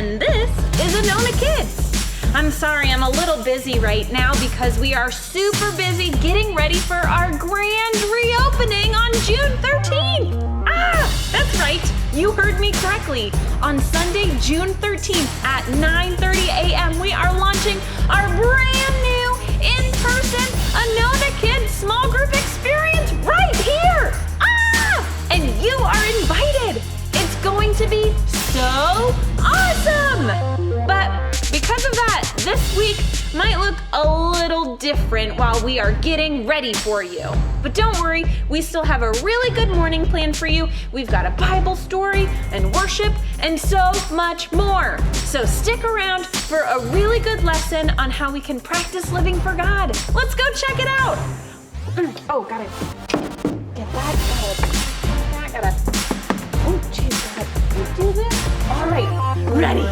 and this is Anona Kids. I'm sorry, I'm a little busy right now because we are super busy getting ready for our grand reopening on June 13th. That's right, you heard me correctly. On Sunday, June 13th at 9:30 a.m., we are launching our brand new in-person Anona Kids small group experience right here. And you are invited. It's going to be so awesome. But because of that, this week might look a little different while we are getting ready for you. But don't worry, we still have a really good morning planned for you. We've got a Bible story and worship and so much more. So stick around for a really good lesson on how we can practice living for God. Let's go check it out. Oh, got it. Get that. Oh, geez, gotta do this. All right, ready.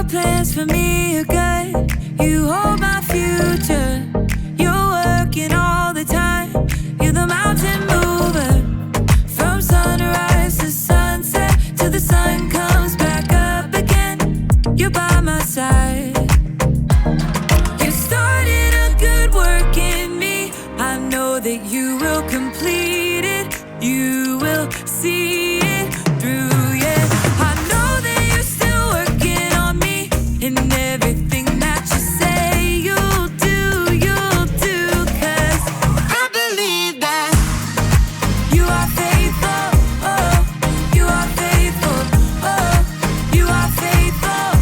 Plans for me are good. You hold my future. You're working all the time. You're the mountain mover. From sunrise to sunset, till the sun comes back up again. You're by my side. You started a good work in me. I know that you will complete it. You will see it through. And everything that you say you'll do, 'cause I believe that you are faithful, oh, you are faithful, oh, you are faithful.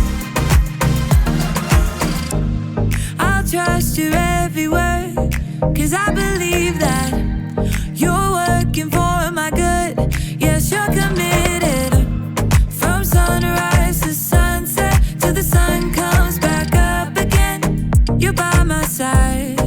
I'll trust your every word, 'cause I believe that you're working for my good. Yes, you're committed. From sunrise to sunset, till the sun comes back up again, you're by my side.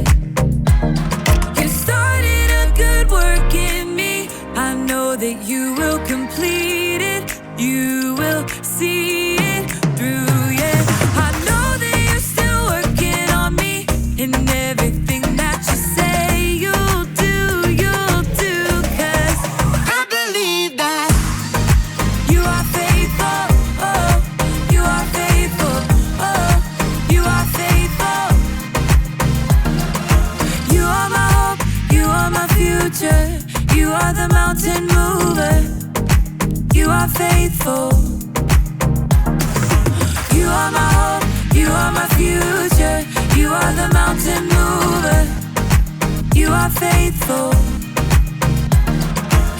You started a good work in me. I know that you will complete it. You will see it through, yeah. I know that you're still working on me. And everything that you say you'll do, 'cause I believe that you are faithful, oh, you are faithful, oh, you are faithful. You are my hope, you are my future. You are the mountain mover. You are faithful. You are my hope, you are my future. You are the mountain mover. You are faithful.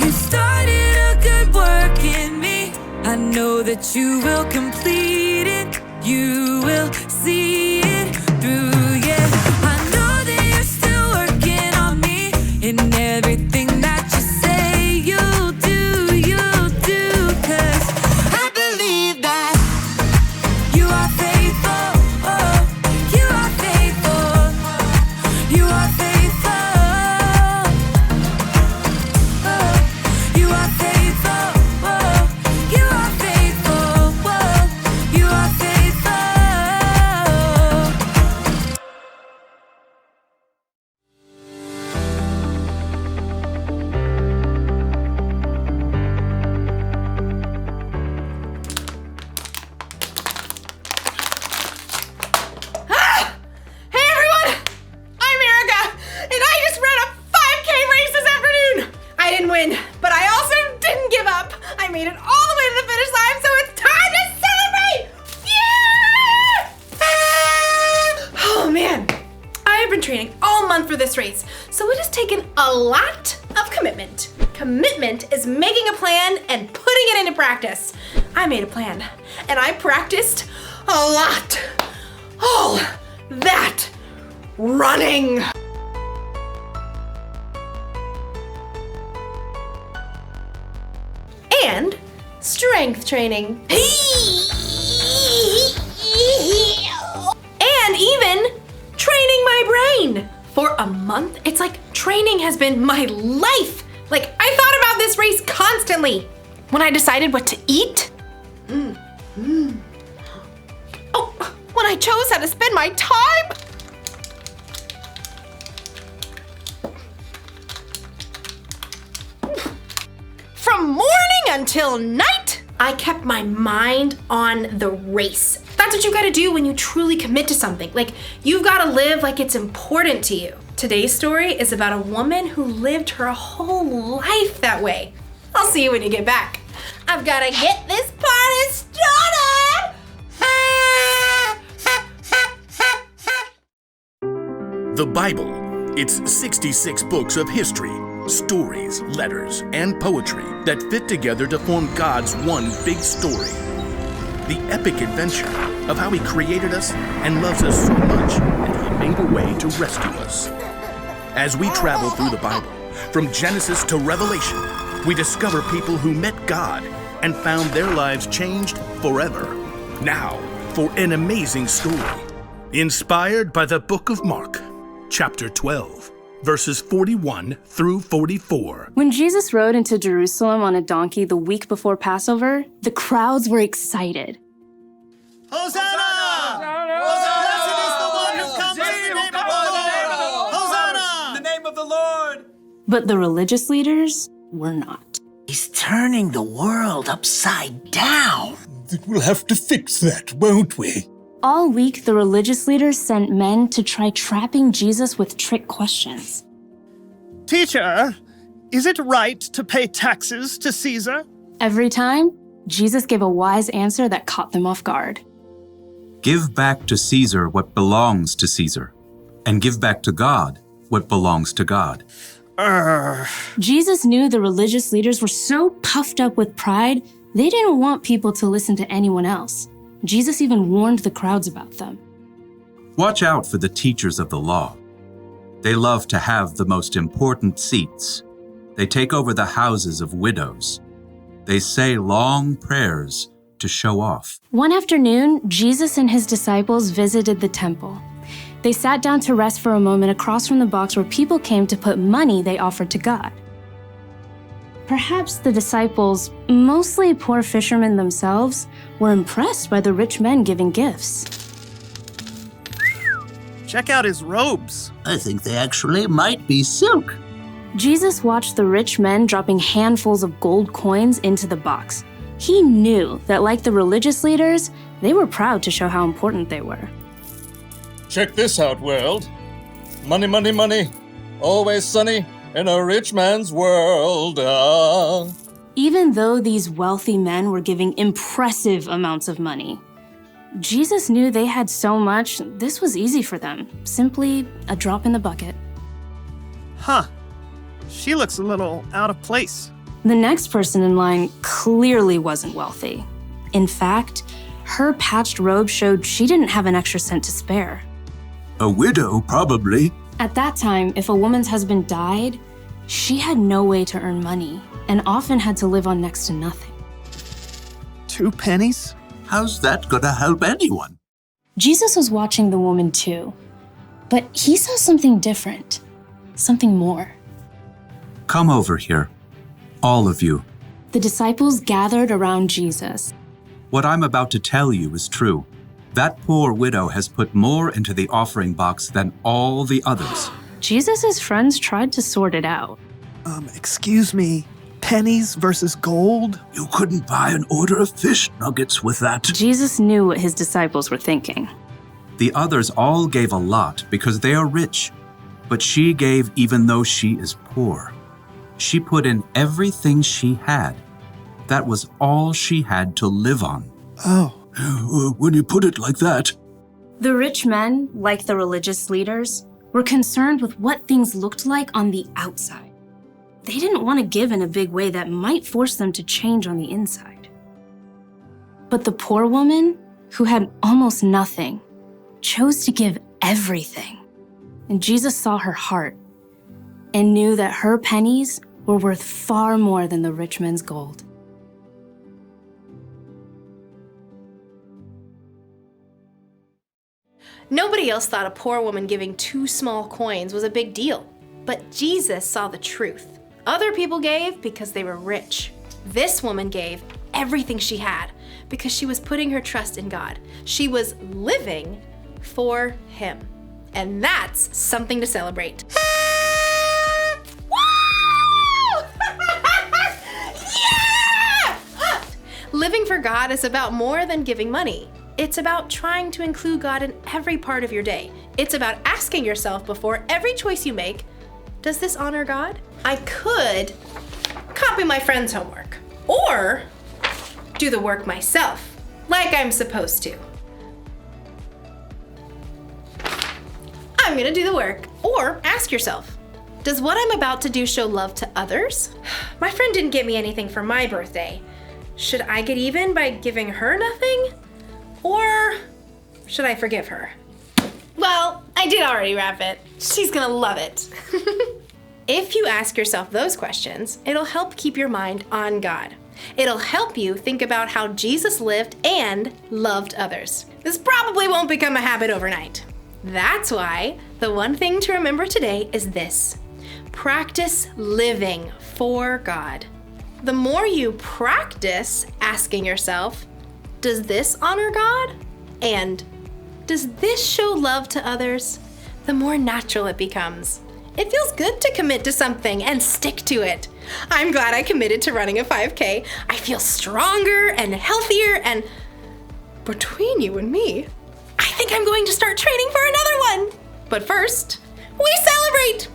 You started a good work in me. I know that you will complete it. You will see it through, yeah. I know that you're still working on me. And everything that you say you'll do, 'cause I believe that you are faithful, oh, you are faithful, you are faithful, oh, you are faithful, oh, you are faithful, oh, you are faithful. Hey everyone! I'm Erica, and I just ran a 5K race this afternoon! I didn't win, but I also didn't give up. I made it all the way to the finish line, so it's time to celebrate! Yeah! Oh man, I have been training all month for this race, so it has taken a lot of commitment. Commitment is making a plan and putting it into practice. I made a plan, and I practiced a lot. All that running. and strength training. And even training my brain. For a month, it's like training has been my life. Like, I thought about this race constantly. When I decided what to eat. Oh, when I chose how to spend my time. From morning until night, I kept my mind on the race. That's what you gotta do when you truly commit to something. Like, you've gotta live like it's important to you. Today's story is about a woman who lived her whole life that way. I'll see you when you get back. I've gotta get this party started! The Bible. It's 66 books of history, stories, letters, and poetry that fit together to form God's one big story. The epic adventure of how He created us and loves us so much that He made a way to rescue us. As we travel through the Bible, from Genesis to Revelation, we discover people who met God and found their lives changed forever. Now, for an amazing story, inspired by the book of Mark, chapter 12, verses 41 through 44. When Jesus rode into Jerusalem on a donkey the week before Passover, the crowds were excited. Hosanna! Blessed is the one who comes in the name of the Lord! Hosanna! In the name of the Lord! But the religious leaders were not. He's turning the world upside down. We'll have to fix that, won't we? All week, the religious leaders sent men to try trapping Jesus with trick questions. Teacher, is it right to pay taxes to Caesar? Every time, Jesus gave a wise answer that caught them off guard. Give back to Caesar what belongs to Caesar, and give back to God what belongs to God. Jesus knew the religious leaders were so puffed up with pride, they didn't want people to listen to anyone else. Jesus even warned the crowds about them. Watch out for the teachers of the law. They love to have the most important seats. They take over the houses of widows. They say long prayers to show off. One afternoon, Jesus and his disciples visited the temple. They sat down to rest for a moment across from the box where people came to put money they offered to God. Perhaps the disciples, mostly poor fishermen themselves, were impressed by the rich men giving gifts. Check out his robes. I think they actually might be silk. Jesus watched the rich men dropping handfuls of gold coins into the box. He knew that, like the religious leaders, they were proud to show how important they were. Check this out, world. Money, money, money. Always sunny in a rich man's world. Even though these wealthy men were giving impressive amounts of money, Jesus knew they had so much, this was easy for them. Simply a drop in the bucket. Huh. She looks a little out of place. The next person in line clearly wasn't wealthy. In fact, her patched robe showed she didn't have an extra cent to spare. A widow, probably. At that time, if a woman's husband died, she had no way to earn money and often had to live on next to nothing. 2 pennies? How's that gonna help anyone? Jesus was watching the woman too, but he saw something different, something more. Come over here, all of you. The disciples gathered around Jesus. What I'm about to tell you is true. That poor widow has put more into the offering box than all the others. Jesus' friends tried to sort it out. Excuse me, pennies versus gold? You couldn't buy an order of fish nuggets with that. Jesus knew what his disciples were thinking. The others all gave a lot because they are rich, but she gave even though she is poor. She put in everything she had. That was all she had to live on. Oh. When you put it like that. The rich men, like the religious leaders, were concerned with what things looked like on the outside. They didn't want to give in a big way that might force them to change on the inside. But the poor woman, who had almost nothing, chose to give everything. And Jesus saw her heart and knew that her pennies were worth far more than the rich men's gold. Nobody else thought a poor woman giving 2 small coins was a big deal. But Jesus saw the truth. Other people gave because they were rich. This woman gave everything she had because she was putting her trust in God. She was living for Him. And that's something to celebrate. Woo! Yeah! Living for God is about more than giving money. It's about trying to include God in every part of your day. It's about asking yourself before every choice you make, does this honor God? I could copy my friend's homework or do the work myself, like I'm supposed to. I'm gonna do the work. Or ask yourself, does what I'm about to do show love to others? My friend didn't get me anything for my birthday. Should I get even by giving her nothing? Or should I forgive her? Well, I did already wrap it. She's gonna love it. If you ask yourself those questions, it'll help keep your mind on God. It'll help you think about how Jesus lived and loved others. This probably won't become a habit overnight. That's why the one thing to remember today is this: practice living for God. The more you practice asking yourself, does this honor God? And does this show love to others? The more natural it becomes. It feels good to commit to something and stick to it. I'm glad I committed to running a 5K. I feel stronger and healthier, and between you and me, I think I'm going to start training for another one. But first, we celebrate!